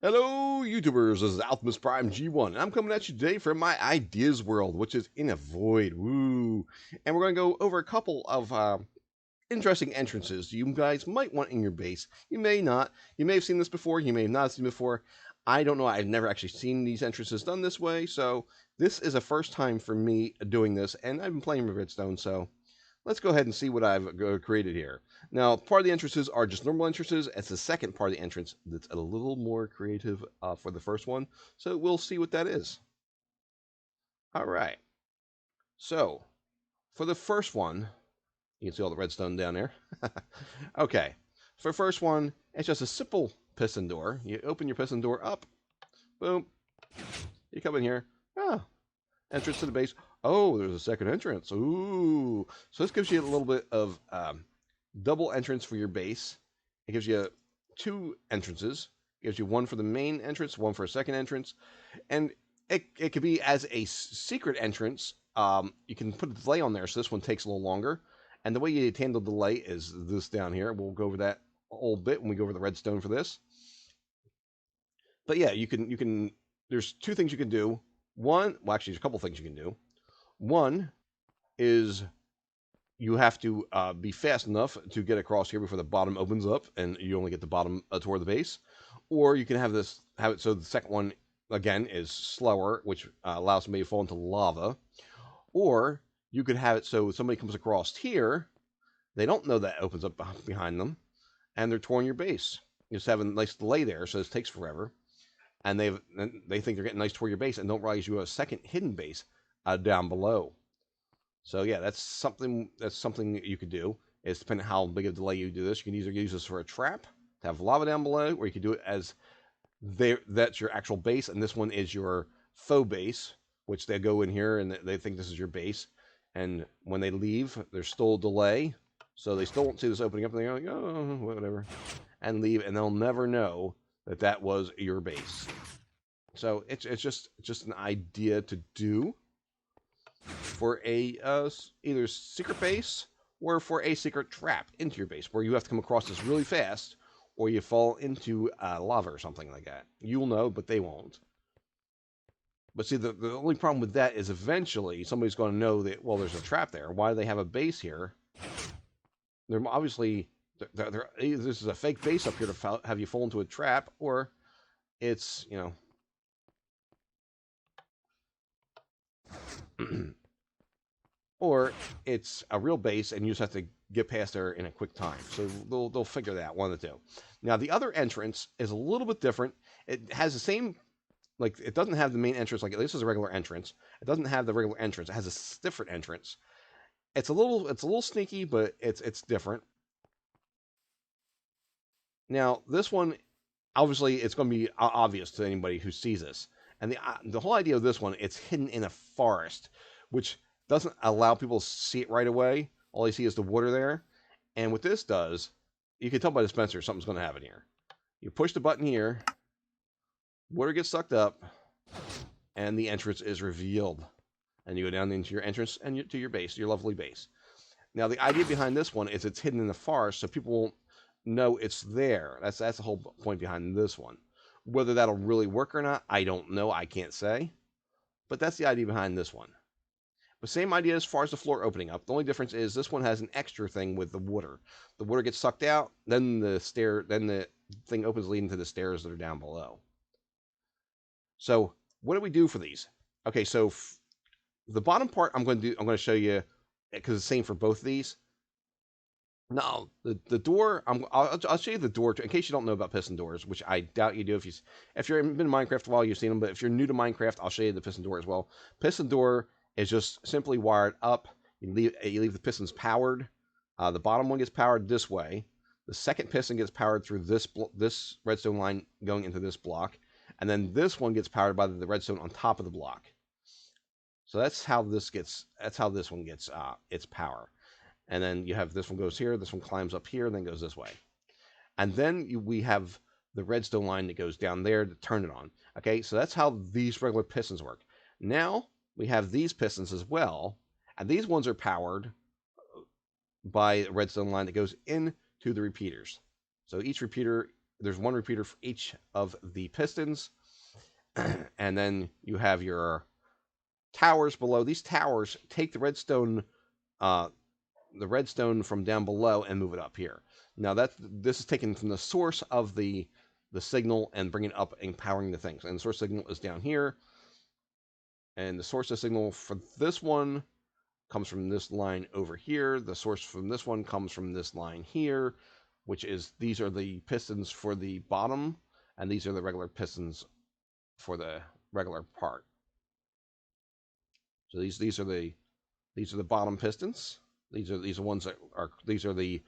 Hello, YouTubers. This is Alphamus Prime G1, and I'm coming at you today from my ideas world, which is in a void. Woo! And we're going to go over a couple of interesting entrances you guys might want in your base. You may not. You may have seen this before. You may have not seen before. I don't know. I've never actually seen these entrances done this way, so this is a first time for me doing this, and I've been playing with Redstone, so let's go ahead and see what I've created here. Now, part of the entrances are just normal entrances. It's the second part of the entrance that's a little more creative for the first one. So we'll see what that is. All right. So for the first one, you can see all the redstone down there. Okay. For the first one, it's just a simple piston door. You open your piston door up. Boom. You come in here. Ah, entrance to the base. Oh, there's a second entrance. Ooh. So this gives you a little bit of double entrance for your base. It gives you two entrances. It gives you one for the main entrance, one for a second entrance. And it could be as a secret entrance. You can put a delay on there, so this one takes a little longer. And the way you handle delay is this down here. We'll go over that a whole bit when we go over the redstone for this. But yeah, you can. There's two things you can do. One, well, actually, there's a couple things you can do. One is you have to be fast enough to get across here before the bottom opens up, and you only get the bottom toward the base. Or you can have it so the second one again is slower, which allows somebody to fall into lava. Or you could have it so somebody comes across here, they don't know that opens up behind them, and they're touring your base. You just have a nice delay there, so this takes forever, and they think they're getting nice toward your base and don't realize you have a second hidden base down below. So yeah, that's something you could do. It's depending on how big a delay you do this. You can either use this for a trap to have lava down below, or you can do it as that's your actual base, and this one is your faux base, which they go in here and they think this is your base. And when they leave, there's still a delay, so they still won't see this opening up, and they're like, oh, whatever, and leave, and they'll never know that that was your base. So it's just an idea to do for a either secret base or for a secret trap into your base, where you have to come across this really fast, or you fall into lava or something like that. You'll know, but they won't. But see, the only problem with that is eventually somebody's going to know that, well, there's a trap there. Why do they have a base here? They're obviously, either this is a fake base up here to have you fall into a trap, or it's, or it's a real base and you just have to get past there in a quick time. So they'll figure that out, one of the two. Now, the other entrance is a little bit different. It has the same, like, it doesn't have the main entrance, like this is a regular entrance. It doesn't have the regular entrance. It has a different entrance. It's a little sneaky, but it's different. Now, this one, obviously, it's going to be obvious to anybody who sees this. And the whole idea of this one, it's hidden in a forest, which doesn't allow people to see it right away. All you see is the water there. And what this does, you can tell by the dispenser something's going to happen here. You push the button here, water gets sucked up, and the entrance is revealed. And you go down into your entrance and to your base, your lovely base. Now, the idea behind this one is it's hidden in the forest, so people won't know it's there. That's the whole point behind this one. Whether that'll really work or not, I don't know. I can't say. But that's the idea behind this one. The same idea as far as the floor opening up. The only difference is this one has an extra thing with the water. The water gets sucked out, then the thing opens leading to the stairs that are down below. So what do we do for these? Okay, so the bottom part I'm going to show you, because it's the same for both of these. No, the door. I'll show you the door in case you don't know about piston doors, which I doubt you do. If you're been in Minecraft a while, you've seen them. But if you're new to Minecraft, I'll show you the piston door as well. Piston door is just simply wired up. You leave the pistons powered. The bottom one gets powered this way. The second piston gets powered through this redstone line going into this block, and then this one gets powered by the redstone on top of the block. So that's how this one gets its power. And then you have this one goes here, this one climbs up here, and then goes this way. And then we have the redstone line that goes down there to turn it on. Okay, so that's how these regular pistons work. Now we have these pistons as well, and these ones are powered by a redstone line that goes into the repeaters. So each repeater there's one repeater for each of the pistons, and then you have your towers below. These towers take uh, the redstone from down below and move it up here. Now this is taken from the source of the signal and bringing it up and powering the things. And the source signal is down here, and the source of signal for this one comes from this line over here. The source from this one comes from this line here, which is, these are the pistons for the bottom, and these are the regular pistons for the regular part. So these are the bottom pistons. These are ones that are, these are the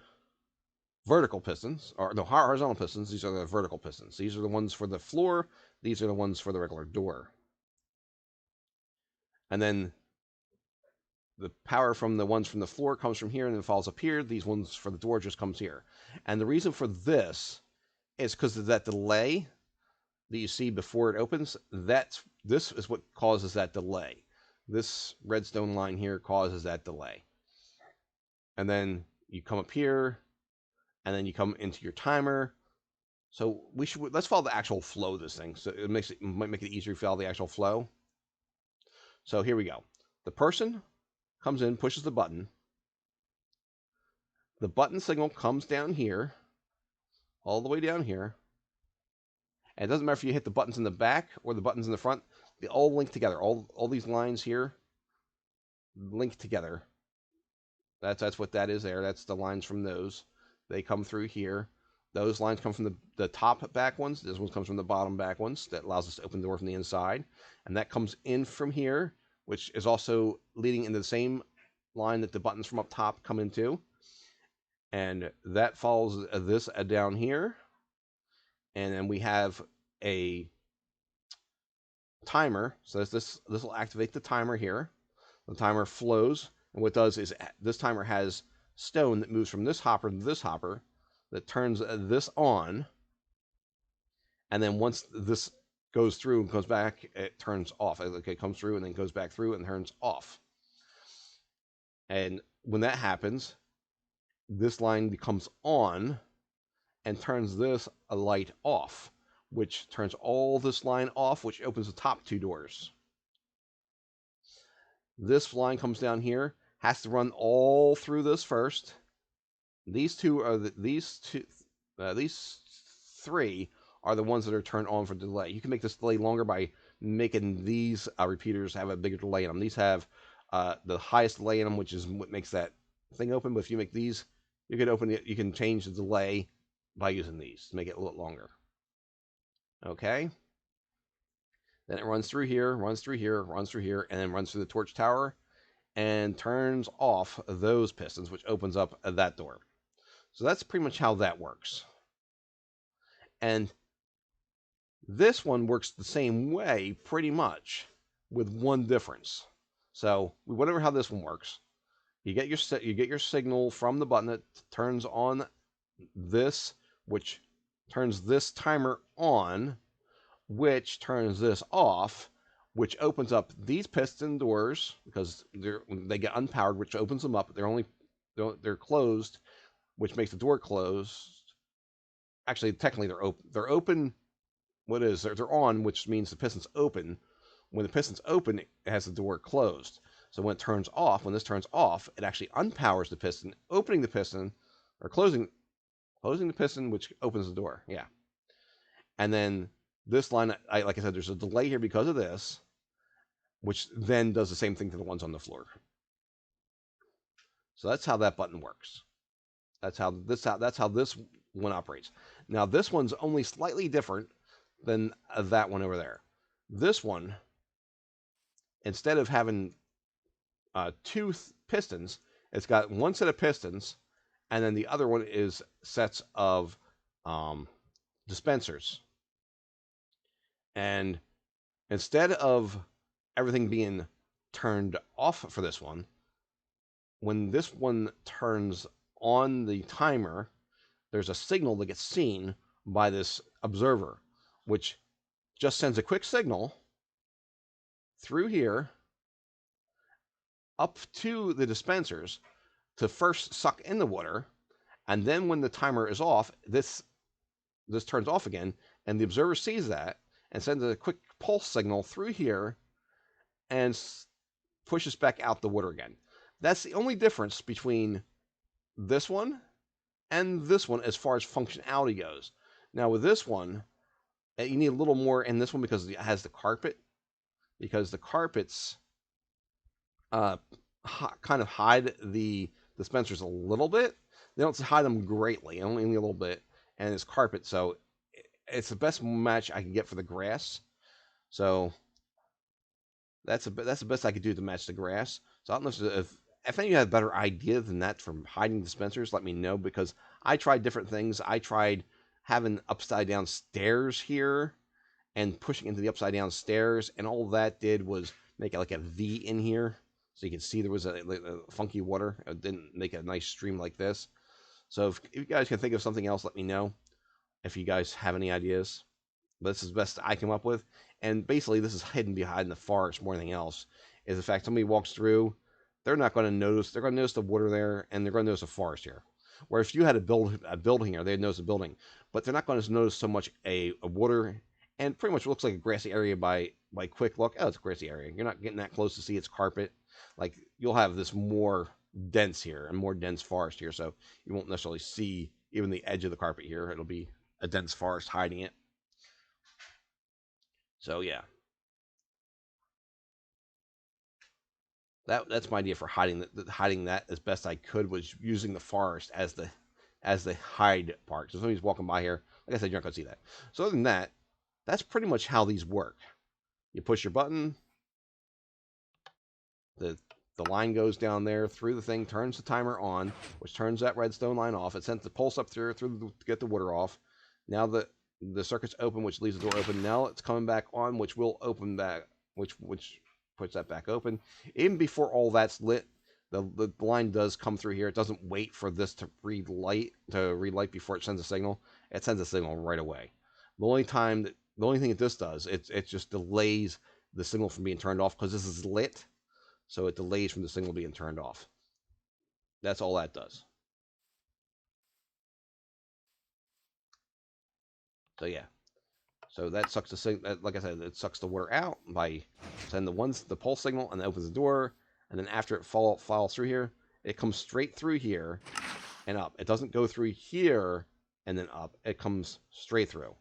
vertical pistons, or no, horizontal pistons. These are the vertical pistons. These are the ones for the floor. These are the ones for the regular door. And then the power from the ones from the floor comes from here and then falls up here. These ones for the door just comes here. And the reason for this is because of that delay that you see before it opens. This is what causes that delay. This redstone line here causes that delay. And then you come up here, and then you come into your timer. So let's follow the actual flow of this thing. So it might make it easier to follow the actual flow. So here we go. The person comes in, pushes the button. The button signal comes down here, all the way down here. And it doesn't matter if you hit the buttons in the back or the buttons in the front. They all link together. All these lines here link together. That's what that is there. That's the lines from those. They come through here. Those lines come from the top back ones. This one comes from the bottom back ones. That allows us to open the door from the inside. And that comes in from here, which is also leading into the same line that the buttons from up top come into. And that follows this down here. And then we have a timer. So this will activate the timer here. The timer flows. And what it does is this timer has stone that moves from this hopper to this hopper that turns this on. And then once this goes through and goes back, it turns off. It comes through and then goes back through and turns off. And when that happens, this line becomes on and turns this a light off, which turns all this line off, which opens the top two doors. This line comes down here, has to run all through this first. These three are the ones that are turned on for delay. You can make this delay longer by making these repeaters have a bigger delay in them. These have the highest delay in them, which is what makes that thing open. But if you make these, you can open it. You can change the delay by using these to make it a little longer. Okay. Then it runs through here, runs through here, runs through here, and then runs through the torch tower and turns off those pistons, which opens up that door. So that's pretty much how that works. And this one works the same way, pretty much, with one difference. So whatever how this one works, you get your signal from the button that turns on this, which turns this timer on, which turns this off, which opens up these piston doors because they get unpowered, which opens them up. They're closed, which makes the door closed. Actually, technically they're open. They're open. They're on, which means the piston's open. When the piston's open, it has the door closed. So when it turns off, when this turns off, it actually unpowers the piston, opening the piston, or closing the piston, which opens the door. Yeah. And then this line, like I said, there's a delay here because of this, which then does the same thing to the ones on the floor. So that's how that button works. That's how this one operates. Now this one's only slightly different than that one over there. This one, instead of having two pistons, it's got one set of pistons, and then the other one is sets of dispensers. And instead of everything being turned off for this one, when this one turns on the timer, there's a signal that gets seen by this observer, which just sends a quick signal through here up to the dispensers to first suck in the water, and then when the timer is off, this this turns off again, and the observer sees that and sends a quick pulse signal through here and pushes back out the water again. That's the only difference between this one and this one as far as functionality goes. Now with this one, you need a little more in this one because it has the carpet, because the carpets kind of hide the dispensers a little bit. They don't hide them greatly, only a little bit, and it's carpet, so it's the best match I can get for the grass. So that's the best I could do to match the grass. So I don't know if any of you have a better idea than that from hiding dispensers, let me know, because I tried different things. I tried having upside down stairs here and pushing into the upside down stairs, and all that did was make it like a V in here, so you can see there was a funky water. It didn't make a nice stream like this. So if you guys can think of something else, let me know. If you guys have any ideas, but this is the best I came up with. And basically, this is hidden behind the forest more than anything else. Is the fact somebody walks through, they're not going to notice. They're going to notice the water there, and they're going to notice a forest here. Where if you had a building here, they'd notice a building, but they're not going to notice so much a water, and pretty much looks like a grassy area by quick look. Oh, it's a grassy area. You're not getting that close to see its carpet. Like you'll have this more dense here and more dense forest here, so you won't necessarily see even the edge of the carpet here. It'll be a dense forest hiding it. So yeah, that's my idea for hiding that as best I could, was using the forest as the hide part. So if somebody's walking by here, like I said, you're not gonna see that. So other than that, that's pretty much how these work. You push your button, the line goes down there through the thing, turns the timer on, which turns that redstone line off. It sends the pulse up through to get the water off. Now the circuit's open, which leaves the door open. Now it's coming back on, which will open back, which puts that back open. Even before all that's lit, the line does come through here. It doesn't wait for this to relight before it sends a signal. It sends a signal right away. The only thing that this does, it just delays the signal from being turned off because this is lit, so it delays from the signal being turned off. That's all that does. So yeah. So that sucks the like I said, it sucks the water out by sending the pulse signal and then opens the door, and then after it follows through here, it comes straight through here and up. It doesn't go through here and then up. It comes straight through.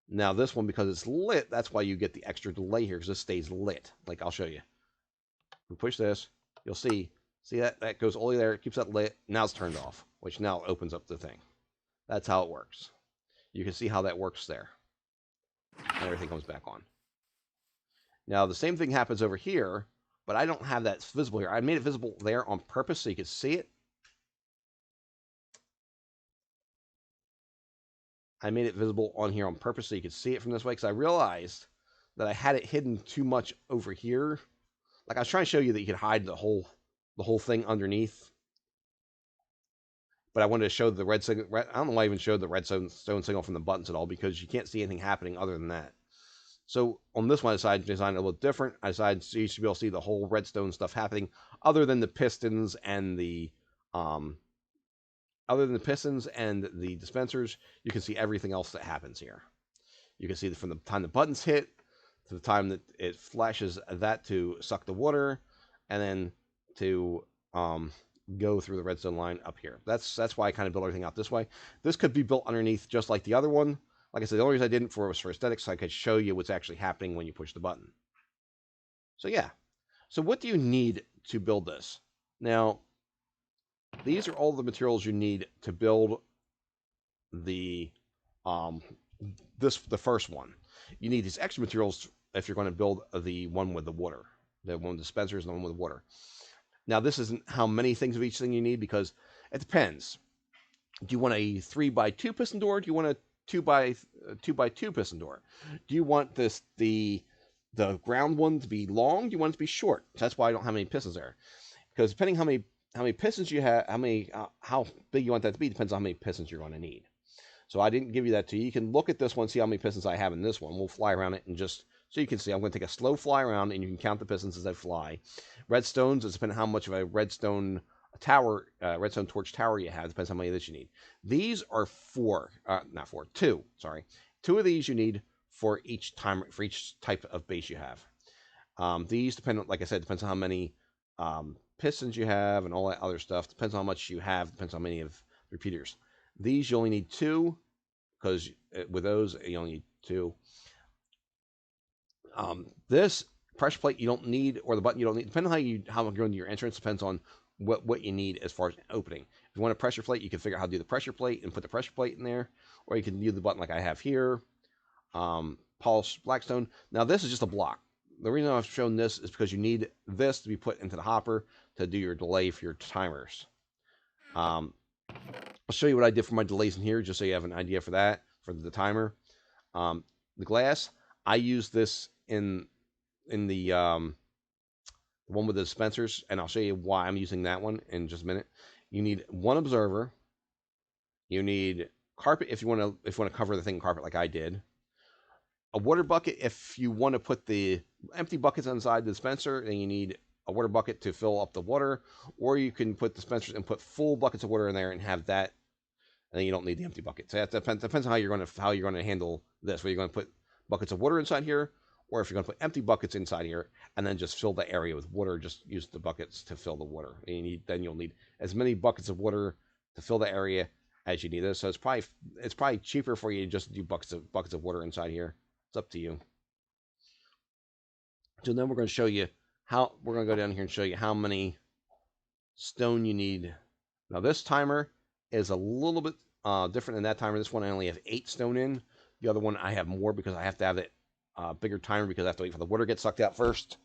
Now this one, because it's lit, that's why you get the extra delay here, because this stays lit. Like I'll show you. We push this, you'll see that goes all the way there. It keeps that lit. Now it's turned off, which now opens up the thing. That's how it works. You can see how that works there. And everything comes back on. Now the same thing happens over here, but I don't have that visible here. I made it visible there on purpose so you could see it. I made it visible on here on purpose so you could see it from this way, because I realized that I had it hidden too much over here. Like I was trying to show you that you could hide the whole thing underneath, but I wanted to show the red signal. I don't know why I even showed the redstone signal from the buttons at all, because you can't see anything happening other than that. So on this one, I decided to design it a little different. I decided so you should be able to see the whole redstone stuff happening, other than the pistons and the dispensers. You can see everything else that happens here. You can see from the time the buttons hit to the time that it flashes that to suck the water, and then to go through the redstone line up here. That's why I kind of built everything out this way. This could be built underneath just like the other one. Like I said, the only reason I didn't was for aesthetics, so I could show you what's actually happening when you push the button. So yeah. So what do you need to build this? Now, these are all the materials you need to build the the first one. You need these extra materials if you're going to build the one with the water, the one with dispensers and the one with water. Now, this isn't how many things of each thing you need, because it depends. Do you want a 3x2 piston door? Do you want a 2x2 piston door? Do you want the ground one to be long? Do you want it to be short? That's why I don't have any pistons there, because depending how many pistons you have, how big you want that to be, depends on how many pistons you're going to need. So I didn't give you that to you. You can look at this one, see how many pistons I have in this one. We'll fly around it and just so you can see. I'm going to take a slow fly around, and you can count the pistons as they fly. Redstones, it's depending on how much of a redstone tower, redstone torch tower you have. Depends how many of this you need. These are four, not four, two. Sorry, two of these you need for each time for each type of base you have. These depend on, like I said, depends on how many pistons you have and all that other stuff. Depends on how much you have. Depends on how many of repeaters. These you only need two because with those you only need two. This pressure plate you don't need, or the button you don't need. Depending on how you're going to your entrance, depends on what you need as far as opening. If you want a pressure plate, you can figure out how to do the pressure plate and put the pressure plate in there, or you can use the button like I have here. Polished blackstone. Now this is just a block. The reason I've shown this is because you need this to be put into the hopper to do your delay for your timers. I'll show you what I did for my delays in here, just so you have an idea for that, for the timer. The glass, I use this in the one with the dispensers, and I'll show you why I'm using that one in just a minute. You need one observer. You need carpet if you want to cover the thing in carpet like I did. A water bucket if you want to put the empty buckets inside the dispenser, then you need a water bucket to fill up the water, or you can put dispensers and put full buckets of water in there and have that, and then you don't need the empty bucket. So that depends on how you're going to handle this. Whether you're going to put buckets of water inside here, or if you're going to put empty buckets inside here and then just fill the area with water, just use the buckets to fill the water. And then you'll need as many buckets of water to fill the area as you need this. So it's probably cheaper for you to just do buckets of water inside here. It's up to you. So then we're going to show you how we're going to go down here and show you how many stone you need. Now this timer is a little bit different than that timer. This one I only have 8 stone in. The other one I have more because I have to have it bigger timer because I have to wait for the water to get sucked out first.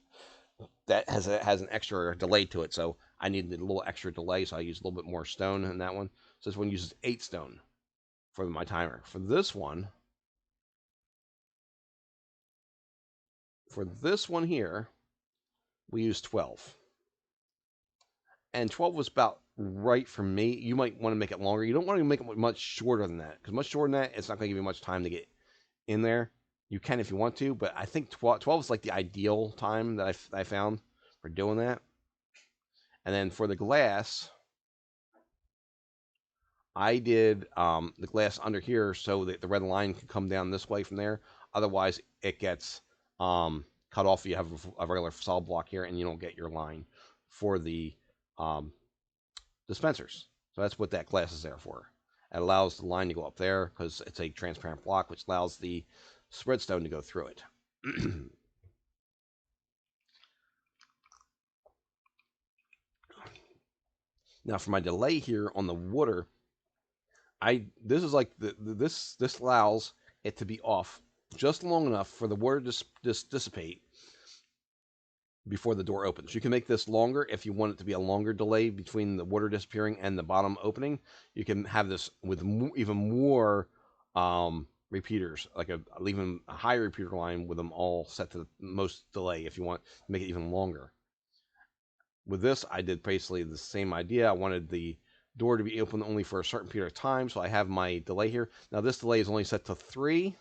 That has an extra delay to it, so I need a little extra delay, so I use a little bit more stone in that one. So this one uses 8 stone for my timer. For this one here, we use 12. And 12 was about right for me. You might want to make it longer. You don't want to make it much shorter than that, because much shorter than that, it's not going to give you much time to get in there. You can if you want to, but I think 12 is like the ideal time that I found for doing that. And then for the glass, I did the glass under here so that the red line can come down this way from there. Otherwise, it gets cut off. You have a regular solid block here, and you don't get your line for the dispensers. So that's what that glass is there for. It allows the line to go up there because it's a transparent block, which allows the spreadstone to go through it. Now for my delay here on the water, this is like this allows it to be off just long enough for the water to dissipate before the door opens. You can make this longer if you want it to be a longer delay between the water disappearing and the bottom opening. You can have this with even more repeaters, like even a higher repeater line with them all set to the most delay if you want to make it even longer. With this, I did basically the same idea. I wanted the door to be open only for a certain period of time, so I have my delay here. Now this delay is only set to 3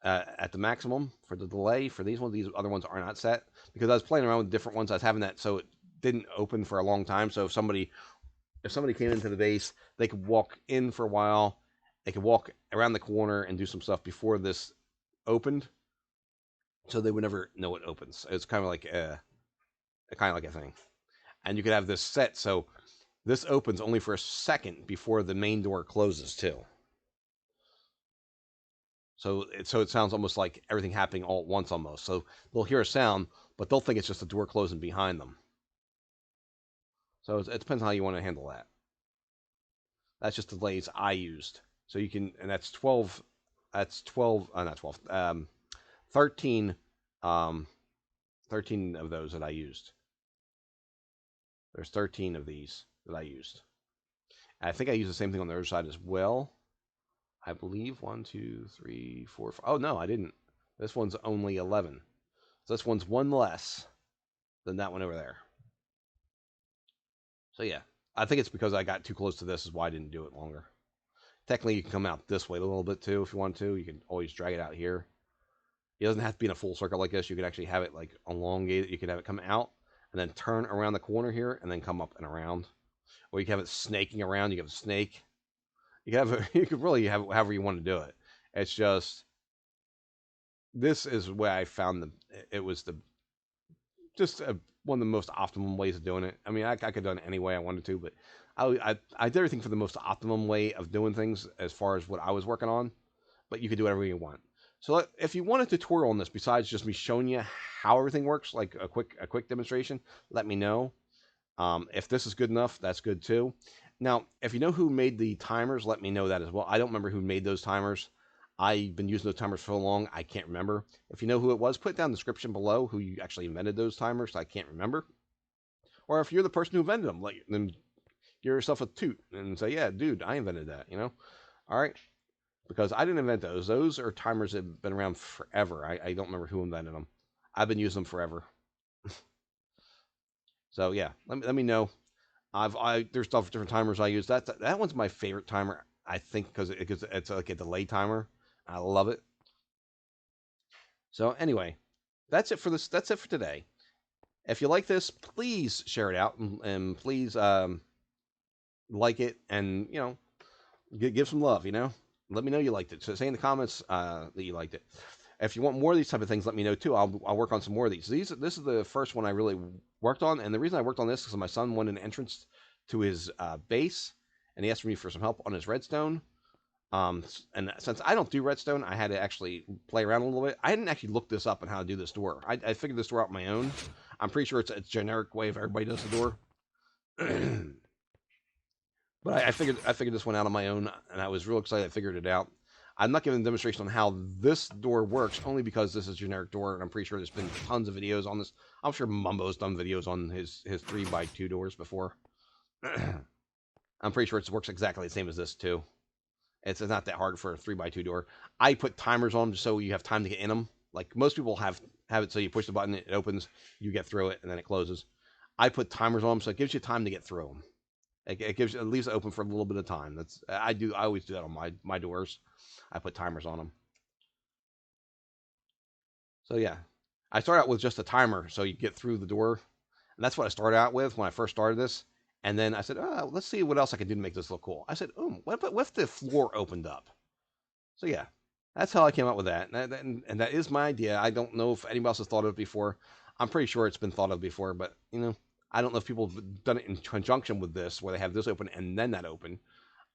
at the maximum for the delay. For these ones, these other ones are not set because I was playing around with different ones. I was having that so it didn't open for a long time. So if somebody came into the base, they could walk in for a while. They could walk around the corner and do some stuff before this opened, so they would never know it opens. It's kind of like a thing. And you could have this set so this opens only for a second before the main door closes too. So it sounds almost like everything happening all at once almost. So they'll hear a sound, but they'll think it's just the door closing behind them. So it depends on how you want to handle that. That's just the delays I used. So you can, and that's 12, not 12, 13, 13 of those that I used. There's 13 of these that I used. And I think I used the same thing on the other side as well. I believe 1, 2, 3, 4, 5. Oh, no, I didn't. This one's only 11. So this one's one less than that one over there. So yeah, I think it's because I got too close to this is why I didn't do it longer. Technically, you can come out this way a little bit too if you want to. You can always drag it out here. It doesn't have to be in a full circle like this. You could actually have it like elongated. You could have it come out and then turn around the corner here, and then come up and around. Or you can have it snaking around. You can have a snake. You can have you could really have it however you want to do it. It's just this is where I found it was the just one of the most optimum ways of doing it. I mean, I could have done it any way I wanted to, but I did everything for the most optimum way of doing things as far as what I was working on. But you could do whatever you want. So if you want a tutorial on this, besides just me showing you how everything works, like a quick demonstration, let me know. If this is good enough, that's good too. Now, if you know who made the timers, let me know that as well. I don't remember who made those timers. I've been using those timers for so long, I can't remember. If you know who it was, put it down in the description below who you actually invented those timers. I can't remember. Or if you're the person who invented them, like then give yourself a toot and say, "Yeah, dude, I invented that." You know. All right. Because I didn't invent those. Those are timers that have been around forever. I don't remember who invented them. I've been using them forever. So yeah, let me know. There's stuff different timers I use. That one's my favorite timer. I think because it's like a delay timer. I love it. So anyway, that's it for this. That's it for today. If you like this, please share it out and please like it and give some love. Let me know you liked it. So say in the comments that you liked it. If you want more of these type of things, let me know too. I'll work on some more of these. This is the first one I really worked on, and the reason I worked on this is because my son wanted an entrance to his base, and he asked me for some help on his redstone. And since I don't do redstone, I had to actually play around a little bit. I didn't actually look this up on how to do this door. I figured this door out on my own. I'm pretty sure it's a generic way of everybody does the door. But I figured this one out on my own, and I was real excited I figured it out. I'm not giving a demonstration on how this door works, only because this is a generic door, and I'm pretty sure there's been tons of videos on this. I'm sure Mumbo's done videos on his 3x2 doors before. I'm pretty sure it works exactly the same as this, too. It's not that hard for a 3x2 door. I put timers on them just so you have time to get in them. Like, most people have it so you push the button, it opens, you get through it, and then it closes. I put timers on them so it gives you time to get through them. It gives it leaves it open for a little bit of time. I always do that on my doors. I put timers on them. So yeah, I start out with just a timer so you get through the door, and that's what I started out with when I first started this. And then I said, oh, let's see what else I can do to make this look cool. I said, what if the floor opened up? So yeah, that's how I came up with that. And that is my idea. I don't know if anybody else has thought of it before. I'm pretty sure it's been thought of before, but I don't know if people have done it in conjunction with this, where they have this open and then that open,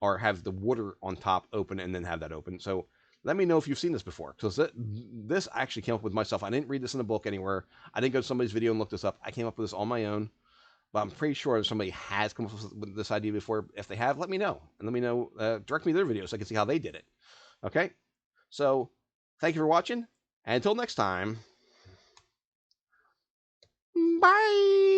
or have the water on top open and then have that open. So let me know if you've seen this before, because this I actually came up with myself. I didn't read this in a book anywhere. I didn't go to somebody's video and look this up. I came up with this on my own, but I'm pretty sure somebody has come up with this idea before. If they have, let me know. And let me know, direct me their video so I can see how they did it. Okay? So thank you for watching, and until next time, bye!